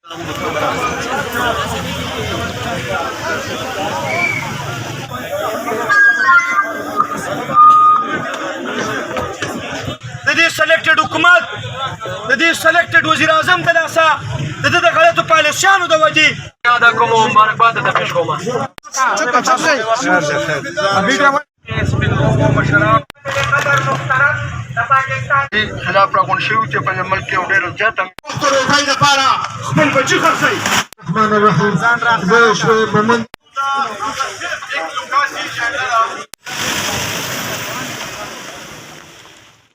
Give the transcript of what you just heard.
د دې سلیکټډ حکومت د دې سلیکټډ وزیر اعظم د لاسه د ده د غلطو پالیسیانو د وجې دا کوم مبارکباد درته پېښ کوم. خلاف راغونډ شوي چې په ملک کې یو ډېر زیاته روزۍ دپاره خپل بچي خرڅوي. الرحمن الرحیم